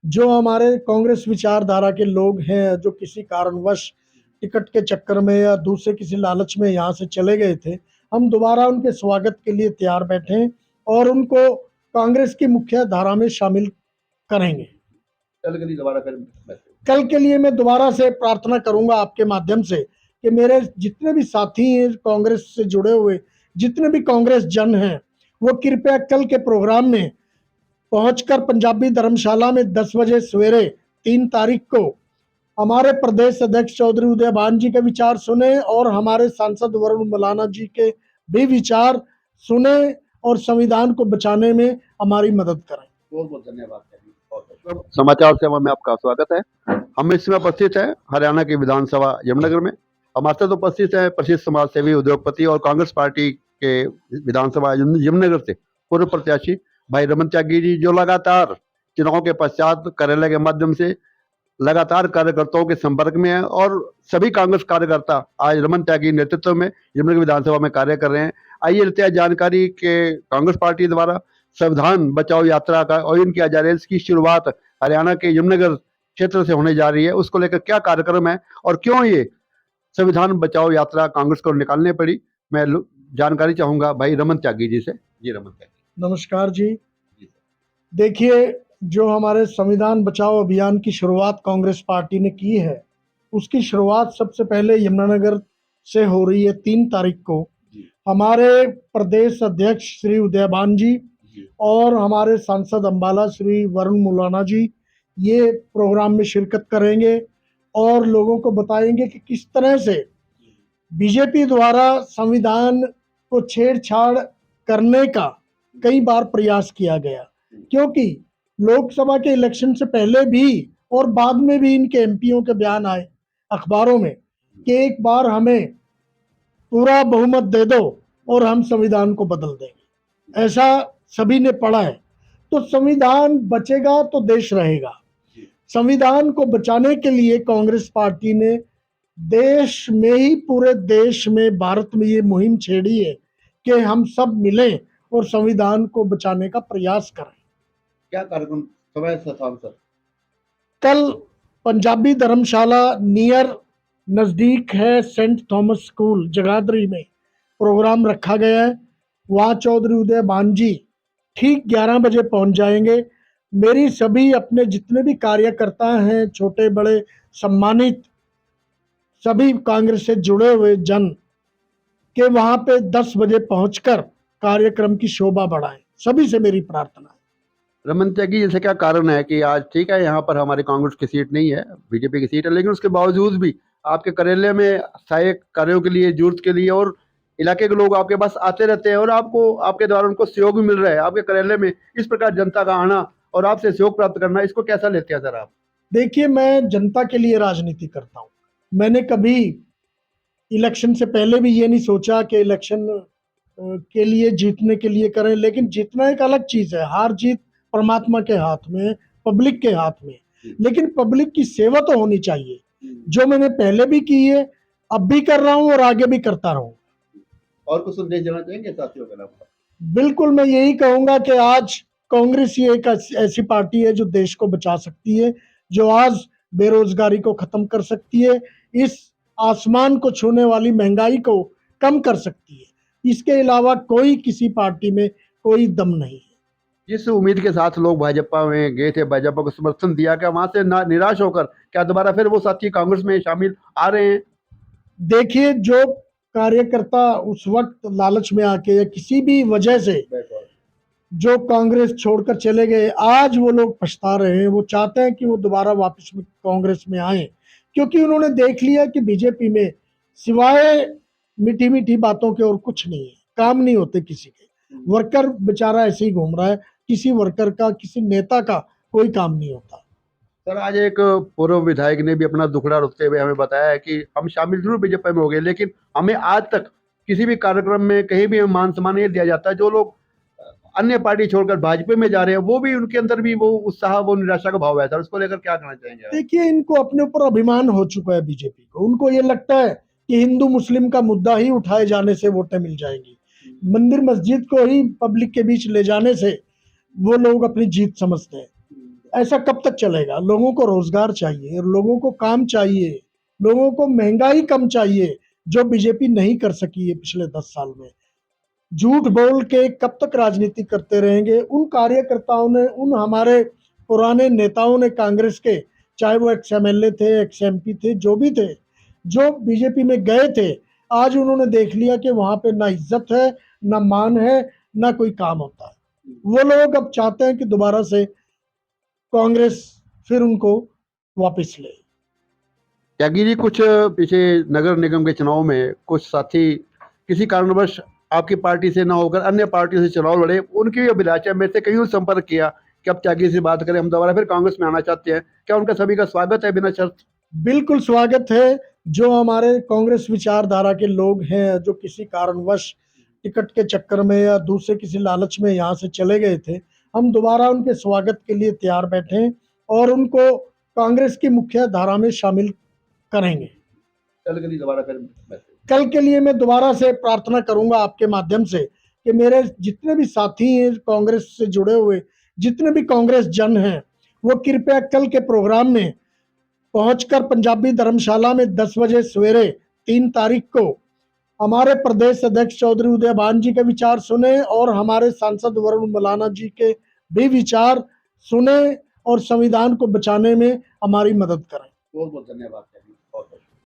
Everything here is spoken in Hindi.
जो हमारे कांग्रेस विचारधारा के लोग हैं, जो किसी कारणवश टिकट के चक्कर में या दूसरे किसी लालच में यहाँ से चले गए थे, हम दोबारा उनके स्वागत के लिए तैयार बैठे हैं और उनको कांग्रेस की मुख्य धारा में शामिल करेंगे। कल के लिए दोबारा करें। कल के लिए मैं दोबारा से प्रार्थना करूंगा आपके माध्यम से कि मेरे जितने भी साथी हैं कांग्रेस से जुड़े हुए, जितने भी कांग्रेस जन हैं, वो कृपया कल के प्रोग्राम में पहुंचकर पंजाबी धर्मशाला में 10 बजे सवेरे 3 तारीख को हमारे प्रदेश अध्यक्ष चौधरी उदयभान जी के विचार सुने और हमारे सांसद वरुण मलाना जी के भी विचार सुने और संविधान को बचाने में हमारी मदद करें। बहुत बहुत धन्यवाद। समाचार सेवा में आपका स्वागत है। हम इस समय उपस्थित है हरियाणा की विधानसभा यमुनानगर में। हमारे साथ उपस्थित है प्रसिद्ध समाज सेवी, उद्योगपति और कांग्रेस पार्टी के विधानसभा यमुनानगर से पूर्व प्रत्याशी भाई रमन त्यागी जी, जो लगातार चुनाव के पश्चात कार्यालय के माध्यम से लगातार कार्यकर्ताओं के संपर्क में है और सभी कांग्रेस कार्यकर्ता आज रमन त्यागी नेतृत्व में यमुनानगर विधानसभा में कार्य कर रहे हैं। आइए लेते हैं जानकारी के कांग्रेस पार्टी द्वारा संविधान बचाओ यात्रा का आयोजन किया जा रहा है। इसकी शुरुआत हरियाणा के यमुनानगर क्षेत्र से होने जा रही है, उसको लेकर क्या कार्यक्रम है और क्यों ये संविधान बचाओ यात्रा कांग्रेस को निकालने पड़ी, मैं जानकारी चाहूंगा भाई रमन त्यागी जी से। जी रमन त्यागी। नमस्कार जी। देखिए, जो हमारे संविधान बचाओ अभियान की शुरुआत कांग्रेस पार्टी ने की है, उसकी शुरुआत सबसे पहले यमुनानगर से हो रही है 3 तारीख को। हमारे प्रदेश अध्यक्ष श्री उदयभान जी और हमारे सांसद अंबाला श्री वरुण मुलाना जी ये प्रोग्राम में शिरकत करेंगे और लोगों को बताएंगे कि किस तरह से बीजेपी द्वारा संविधान को छेड़छाड़ करने का कई बार प्रयास किया गया, क्योंकि लोकसभा के इलेक्शन से पहले भी और बाद में भी इनके एमपीओं के बयान आए अखबारों में कि एक बार हमें पूरा बहुमत दे दो और हम संविधान को बदल देंगे। ऐसा सभी ने पढ़ा है। तो संविधान बचेगा तो देश रहेगा। संविधान को बचाने के लिए कांग्रेस पार्टी ने देश में ही, पूरे देश में, भारत में ये मुहिम छेड़ी है कि हम सब मिलें और संविधान को बचाने का प्रयास करें। क्या कार्यक्रम समय सर? कल पंजाबी धर्मशाला नियर नजदीक है सेंट थॉमस स्कूल जगाधरी में प्रोग्राम रखा गया है। वहाँ चौधरी उदयभान जी ठीक 11 बजे पहुंच जाएंगे। मेरी सभी अपने जितने भी कार्यकर्ता हैं, छोटे बड़े, सम्मानित सभी कांग्रेस से जुड़े हुए जन के वहां पे 10 बजे पहुंचकर कार्यक्रम की शोभा बढ़ाएं, सभी से मेरी प्रार्थना है। रमन त्यागी, जैसे क्या कारण है कि आज ठीक है यहाँ पर हमारी कांग्रेस की सीट नहीं है, बीजेपी की सीट है, लेकिन उसके बावजूद भी आपके कार्यालय में सहायक कार्यों के लिए, जरूरत के लिए और इलाके के लोग आपके पास आते रहते हैं और आपको आपके द्वारा उनको सहयोग भी मिल रहा है। आपके कार्यालय में इस प्रकार जनता का आना और आपसे सहयोग प्राप्त करना, इसको कैसा लेते हैं सर आप? देखिए, मैं जनता के लिए राजनीति करता हूँ। मैंने कभी इलेक्शन से पहले भी ये नहीं सोचा कि इलेक्शन के लिए, जीतने के लिए करें, लेकिन जीतना एक अलग चीज है। हार जीत परमात्मा के हाथ में, पब्लिक के हाथ में, लेकिन पब्लिक की सेवा तो होनी चाहिए, जो मैंने पहले भी की है, अब भी कर रहा हूँ और आगे भी करता रहूँ। और कुछ संदेश देना चाहेंगे साथियों के नाम? बिल्कुल, मैं यही कहूंगा कि आज कांग्रेस ही एक ऐसी पार्टी है जो देश को बचा सकती है, जो आज बेरोजगारी को खत्म कर सकती है, इस आसमान को छूने वाली महंगाई को कम कर सकती है। इसके अलावा कोई किसी पार्टी में कोई दम नहीं है। जिस उम्मीद के साथ लोग भाजपा में गए थे, भाजपा को समर्थन दिया, क्या वहां से निराश होकर क्या दोबारा फिर वो साथी कांग्रेस में शामिल आ रहे हैं? देखिए, जो कार्यकर्ता उस वक्त लालच में आके या किसी भी वजह से जो कांग्रेस छोड़कर चले गए, आज वो लोग पछता रहे हैं। वो चाहते हैं कि वो दोबारा वापस में कांग्रेस में आए, क्योंकि उन्होंने देख लिया कि बीजेपी में सिवाय मीठी मीठी बातों के और कुछ नहीं है, काम नहीं होते किसी के। वर्कर बेचारा ऐसे ही घूम रहा है, किसी वर्कर का, किसी नेता का कोई काम नहीं होता। सर, आज एक पूर्व विधायक ने भी अपना दुखड़ा रोकते हुए हमें बताया है कि हम शामिल जरूर बीजेपी में हो गए, लेकिन हमें आज तक किसी भी कार्यक्रम में कहीं भी मान सम्मान नहीं दिया जाता। जो लोग अन्य पार्टी छोड़कर भाजपा में जा रहे हैं, वो भी, उनके अंदर भी वो उत्साह, वो निराशा का भाव है सर, उसको लेकर क्या कहना चाहेंगे? देखिए, इनको अपने ऊपर अभिमान हो चुका है बीजेपी को। उनको ये लगता है कि हिंदू मुस्लिम का मुद्दा ही उठाए जाने से वोटें मिल जाएंगी, मंदिर मस्जिद को ही पब्लिक के बीच ले जाने से वो लोग अपनी जीत समझते हैं। ऐसा कब तक चलेगा? लोगों को रोजगार चाहिए, लोगों को काम चाहिए, लोगों को महंगाई कम चाहिए, जो बीजेपी नहीं कर सकी है पिछले 10 साल में। झूठ बोल के कब तक राजनीति करते रहेंगे? उन कार्यकर्ताओं ने, उन हमारे पुराने नेताओं ने कांग्रेस के, चाहे वो एक्स एमएलए थे, एक्स एमपी थे, जो भी थे, जो बीजेपी में गए थे, आज उन्होंने देख लिया कि वहां पे ना इज्जत है, ना मान है, ना कोई काम होता है। वो लोग अब चाहते हैं कि दोबारा से कांग्रेस फिर उनको वापस ले। त्यागी जी, कुछ पीछे नगर निगम के चुनाव में कुछ साथी किसी कारणवश आपकी पार्टी से ना होकर अन्य पार्टियों से चुनाव लड़े, उनकी भी अभिलाषा मेरे से कईयों संपर्क किया कि अब त्यागी से बात करें, हम दोबारा फिर कांग्रेस में आना चाहते हैं। क्या उनका सभी का स्वागत है बिना शर्त? बिल्कुल स्वागत है। जो हमारे कांग्रेस विचारधारा के लोग हैं, जो किसी कारणवश टिकट के चक्कर में या दूसरे किसी लालच में यहाँ से चले गए थे, हम दोबारा उनके स्वागत के लिए तैयार बैठे हैं और उनको कांग्रेस की मुख्य धारा में शामिल करेंगे। कल के लिए दोबारा फिर कल के लिए मैं दोबारा से प्रार्थना करूंगा आपके माध्यम से कि मेरे जितने भी साथी हैं कांग्रेस से जुड़े हुए, जितने भी कांग्रेस जन हैं, वो कृपया कल के प्रोग्राम में पहुंचकर पंजाबी धर्मशाला में 10 बजे सवेरे 3 तारीख को हमारे प्रदेश अध्यक्ष चौधरी उदयभान जी के विचार सुने और हमारे सांसद वरुण मलाना जी के भी विचार सुने और संविधान को बचाने में हमारी मदद करें। बहुत बहुत धन्यवाद।